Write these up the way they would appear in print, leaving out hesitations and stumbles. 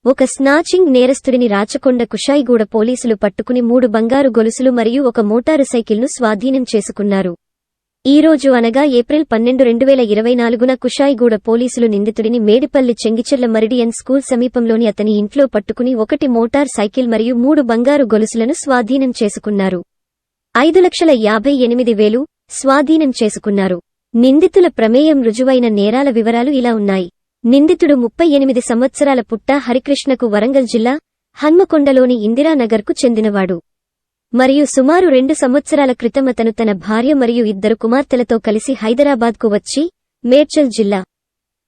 ఒక స్నాచింగ్ నేరస్తుడిని రాచకొండ కుషాయిగూడ పోలీసులు పట్టుకుని 3 బంగారు గొలుసులు మరియు ఒక మోటారు సైకిల్ను స్వాధీనం చేసుకున్నారు. ఈ రోజు అనగా ఏప్రిల్ 12, 2024న కుషాయిగూడ పోలీసులు నిందితుడిని మేడిపల్లి చెంగిచెర్ల మరిడియన్ స్కూల్ సమీపంలోని అతని ఇంట్లో పట్టుకుని 1 మోటార్ సైకిల్ మరియు 3 బంగారు గొలుసులను స్వాధీనం చేసుకున్నారు. 5,58,000 స్వాధీనం చేసుకున్నారు. నిందితుల ప్రమేయం రుజువైన నేరాల వివరాలు ఇలా ఉన్నాయి. నిందితుడు 38 సంవత్సరాల పుట్ట హరికృష్ణకు వరంగల్ జిల్లా హన్మకొండలోని ఇందిరానగర్కు చెందినవాడు మరియు సుమారు 2 సంవత్సరాల క్రితం అతను తన భార్య మరియు 2 కుమార్తెలతో కలిసి హైదరాబాద్కు వచ్చి మేడ్చల్ జిల్లా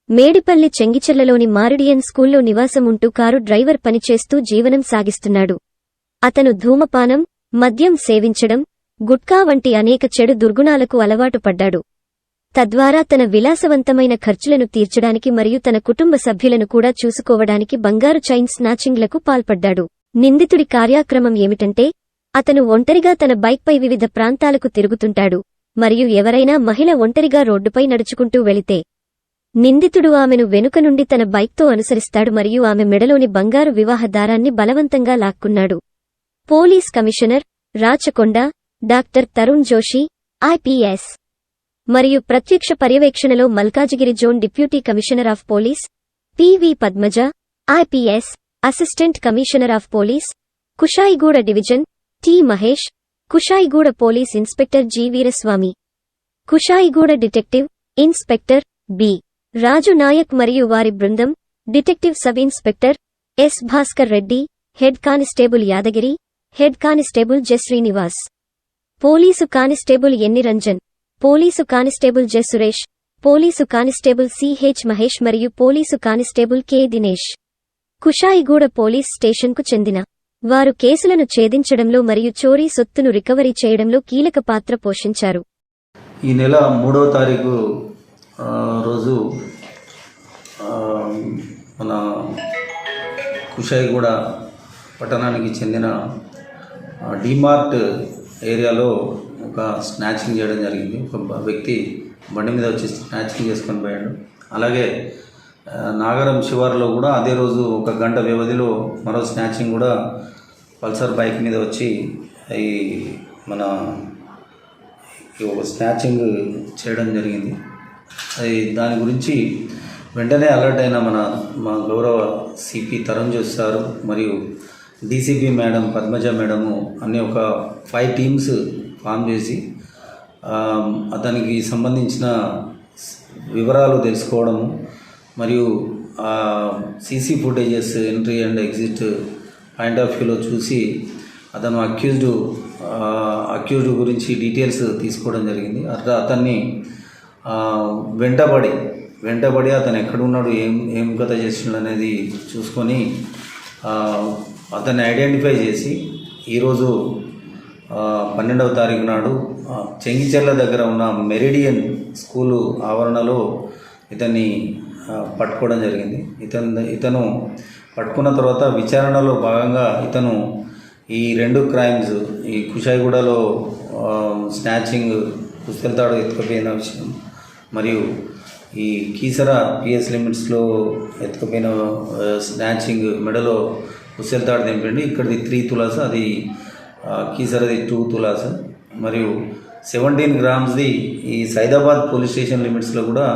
మేడిపల్లి చెంగిచెర్లలోని మారిడియన్ స్కూల్లో నివాసం ఉంటూ కారు డ్రైవర్ పనిచేస్తూ జీవనం సాగిస్తున్నాడు. అతను ధూమపానం, మద్యం సేవించడం, గుట్కా వంటి అనేక చెడు దుర్గుణాలకు అలవాటు పడ్డాడు. తద్వారా తన విలాసవంతమైన ఖర్చులను తీర్చడానికి మరియు తన కుటుంబ సభ్యులను కూడా చూసుకోవడానికి బంగారు చైన్ స్నాచింగ్లకు పాల్పడ్డాడు. నిందితుడి కార్యక్రమం ఏమిటంటే అతను ఒంటరిగా తన బైక్పై వివిధ ప్రాంతాలకు తిరుగుతుంటాడు మరియు ఎవరైనా మహిళ ఒంటరిగా రోడ్డుపై నడుచుకుంటూ వెళితే నిందితుడు ఆమెను వెనుక నుండి తన బైక్తో అనుసరిస్తాడు మరియు ఆమె మెడలోని బంగారు వివాహ దారాన్ని బలవంతంగా లాక్కున్నాడు. Police commissioner Rachakonda doctor Tarun Joshi IPS మరియు ప్రత్యక్ష పర్యవేక్షణలో Malkajgiri zone deputy commissioner of police PV Padmaja IPS, assistant commissioner of police Kushaiguda division T Mahesh, Kushaiguda police inspector G Veeraswamy, Kushaiguda detective inspector B Raju Naik మరియు వారి బృందం, detective sub inspector S Bhaskar Reddy, head constable Yadagiri, head constable J Srinivas, police constable N Ranjan, police constable J Suresh, police constable CH Mahesh మరియు police constable K Dinesh Kushaiguda police స్టేషన్కు చెందిన వారు కేసులను ఛేదించడంలో మరియు చోరీ సొత్తును రికవరీ చేయడంలో కీలక పాత్ర పోషించారు. ఈ నెల 3వ తారీఖు రోజు మన కుషాయిగూడ పట్టణానికి చెందిన డిమార్ట్ ఏరియాలో ఒక స్నాచింగ్ చేయడం జరిగింది. ఒక వ్యక్తి బండి మీద వచ్చి స్నాచింగ్ చేసుకొని పోయాడు. అలాగే నాగరం శివారులో కూడా అదే రోజు 1 గంట వ్యవధిలో మరో స్నాచింగ్ కూడా పల్సర్ బైక్ మీద వచ్చి ఈ మన ఒక స్నాచింగ్ చేయడం జరిగింది. దాని గురించి వెంటనే అలర్ట్ అయిన మా గౌరవ సిపి తరుణ్ జోషి సారు మరియు డీసీపీ మేడం పద్మజ మేడము అన్ని ఒక 5 టీమ్స్ ఫామ్ చేసి అతనికి సంబంధించిన వివరాలు తెలుసుకోవడము మరియు CC footages entry and exit point of వ్యూలో చూసి అతను అక్యూజ్డ్ గురించి డీటెయిల్స్ తీసుకోవడం జరిగింది. అతన్ని వెంటబడి అతను ఎక్కడున్నాడు, ఏం కథ చేస్తున్నాడు అనేది చూసుకొని అతన్ని ఐడెంటిఫై చేసి ఈరోజు 12వ తారీఖు నాడు చెంగిచెర్ల దగ్గర ఉన్న మెరిడియన్ స్కూలు ఆవరణలో ఇతన్ని పట్టుకోవడం జరిగింది. ఇతను పట్టుకున్న తర్వాత విచారణలో భాగంగా ఇతను ఈ 2 క్రైమ్స్, ఈ కుషాయిగూడలో స్నాచింగ్ పుస్తెలతాడు ఎత్తుకుపోయిన విషయం మరియు ఈ కీసర పిఎస్ లిమిట్స్లో ఎత్తుకుపోయిన స్నాచింగ్ మెడలో పుస్తెలతాడు తెంపండి. ఇక్కడిది 3 తులాస్, అది కీసరది 2 తులాస్ మరియు 17 గ్రామ్స్ది ఈ సైదాబాద్ పోలీస్ స్టేషన్ లిమిట్స్లో కూడా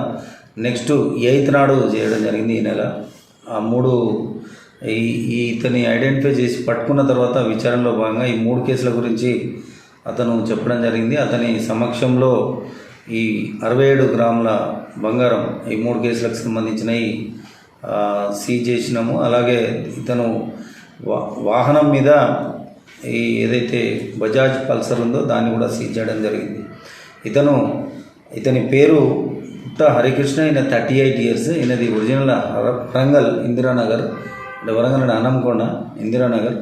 నెక్స్ట్ 8th నాడు చేయడం జరిగింది. ఈ నెల 3 ఇతన్ని ఐడెంటిఫై చేసి పట్టుకున్న తర్వాత విచారణలో భాగంగా ఈ 3 కేసుల గురించి అతను చెప్పడం జరిగింది. అతని సమక్షంలో ఈ 67 గ్రాముల బంగారం ఈ 3 కేసులకు సంబంధించినవి సీజ్ చేసినాము. అలాగే ఇతను వాహనం మీద ఈ ఏదైతే బజాజ్ పల్సర్ ఉందో దాన్ని కూడా సీజ్ చేయడం జరిగింది. ఇతని పేరు హరికృష్ణ, ఈయన 38 years. ఈయనది ఒరిజినల్ వరంగల్ ఇందిరానగర్, అంటే వరంగల్ హన్మకొండ ఇందిరానగర్.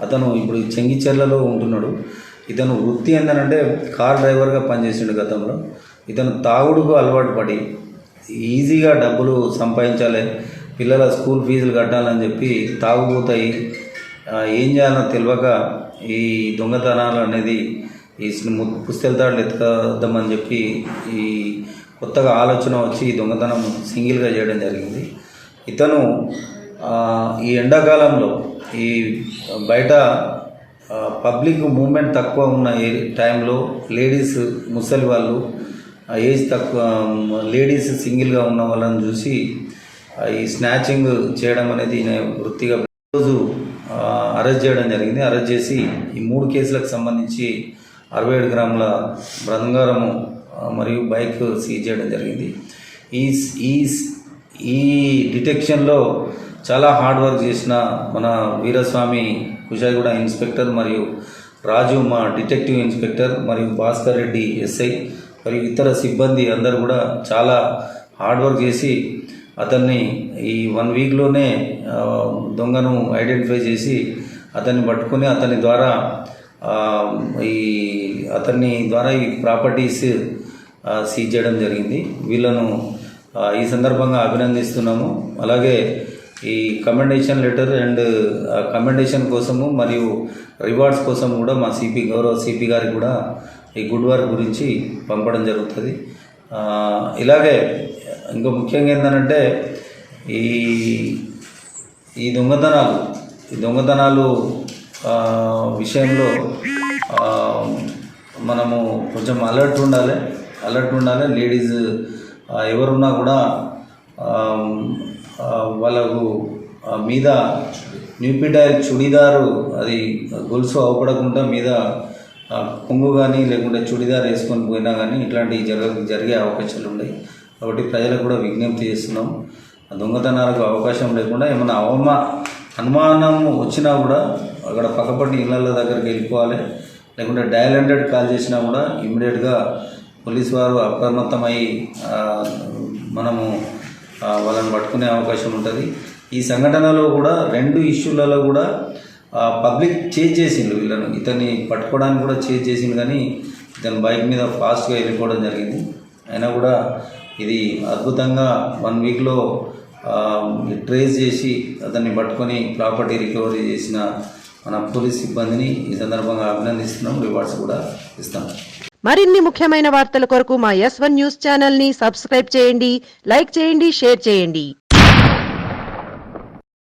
అతను ఇప్పుడు చెంగిచెర్లలో ఉంటున్నాడు. ఇతను వృత్తి ఏంటంటే కార్ డ్రైవర్గా పనిచేసిండు గతంలో. ఇతను తాగుడుకు అలవాటు పడి ఈజీగా డబ్బులు సంపాదించాలి, పిల్లల స్కూల్ ఫీజులు కట్టాలని చెప్పి తాగుపోతాయి. ఏం చేయాలో తెలియక ఈ దొంగతనాలు అనేది ఈ పుస్తెలతాడులు ఎత్తుకద్దామని చెప్పి ఈ కొత్తగా ఆలోచన వచ్చి ఈ దొంగతనం సింగిల్గా చేయడం జరిగింది. ఇతను ఈ ఎండాకాలంలో ఈ బయట పబ్లిక్ మూమెంట్ తక్కువ ఉన్న టైంలో లేడీస్, ముసలి వాళ్ళు, ఏజ్ తక్కువ లేడీస్ సింగిల్గా ఉన్న వాళ్ళని చూసి ఈ స్నాచింగ్ చేయడం అనేది వృత్తిగా రోజు అరెస్ట్ చేయడం జరిగింది. అరెస్ట్ చేసి ఈ 3 కేసులకు సంబంధించి 67 గ్రాముల బంగారము మరియు బైక్ సీజ్ చేయడం జరిగింది. ఈ డిటెక్షన్లో చాలా హార్డ్ వర్క్ చేసిన మన వీరస్వామి కుషాయిగూడ ఇన్స్పెక్టర్ మరియు రాజు మా డిటెక్టివ్ ఇన్స్పెక్టర్ మరియు భాస్కర్ రెడ్డి ఎస్ఐ మరియు ఇతర సిబ్బంది అందరూ కూడా చాలా హార్డ్ వర్క్ చేసి అతన్ని ఈ 1 వీక్లోనే దొంగను ఐడెంటిఫై చేసి అతన్ని పట్టుకొని అతని ద్వారా ఈ ప్రాపర్టీస్ సీజ్ చేయడం జరిగింది. వీళ్ళను ఈ సందర్భంగా అభినందిస్తున్నాము. అలాగే ఈ కమెండేషన్ లెటర్ అండ్ కమెండేషన్ కోసము మరియు రివార్డ్స్ కోసం కూడా మా గౌరవ సిపి గారికి కూడా ఈ గుడ్ వర్క్ గురించి పంపడం జరుగుతుంది. ఇలాగే ఇంకా ముఖ్యంగా ఏంటంటే ఈ దొంగతనాలు విషయంలో మనము కొంచెం అలర్ట్ ఉండాలి. లేడీస్ ఎవరున్నా కూడా వాళ్ళకు మీద న్యూపిటైల్ చుడిదారు అది గొలుసు అవపడకుండా మీద కొంగు కానీ లేకుంటే చుడిదార్ వేసుకొని పోయినా కానీ ఇట్లాంటివి జరిగే అవకాశాలు ఉన్నాయి. కాబట్టి ప్రజలకు కూడా విజ్ఞప్తి చేస్తున్నాం, దొంగతనాలకు అవకాశం లేకుండా ఏమైనా అనుమానం వచ్చినా కూడా అక్కడ పక్కపట్టి ఇళ్ళ దగ్గరికి వెళ్ళిపోవాలి. లేకుంటే డయల్ 100 కాల్ చేసినా కూడా ఇమ్మీడియట్గా పోలీసు వారు అప్రమత్తమై మనము వాళ్ళని పట్టుకునే అవకాశం ఉంటుంది. ఈ సంఘటనలో కూడా 2 ఇష్యూలలో కూడా పబ్లిక్ చేజ్ చేసిండు. ఇతన్ని పట్టుకోవడానికి కూడా చేజ్ చేసిండు, కానీ ఇతను బైక్ మీద ఫాస్ట్గా వెళ్ళిపోవడం జరిగింది. అయినా కూడా ఇది అద్భుతంగా 1 వీక్లో ట్రేస్ చేసి అతన్ని పట్టుకొని ప్రాపర్టీ రికవరీ చేసిన మన పోలీస్ సిబ్బందిని ఈ సందర్భంగా అభినందిస్తున్నాం. రివార్డ్స్ కూడా ఇస్తాం. మరిన్ని ముఖ్యమైన వార్తల కొరకు మా S1 న్యూస్ ఛానల్ ని సబ్స్క్రైబ్ చేయండి, లైక్ చేయండి, షేర్ చేయండి.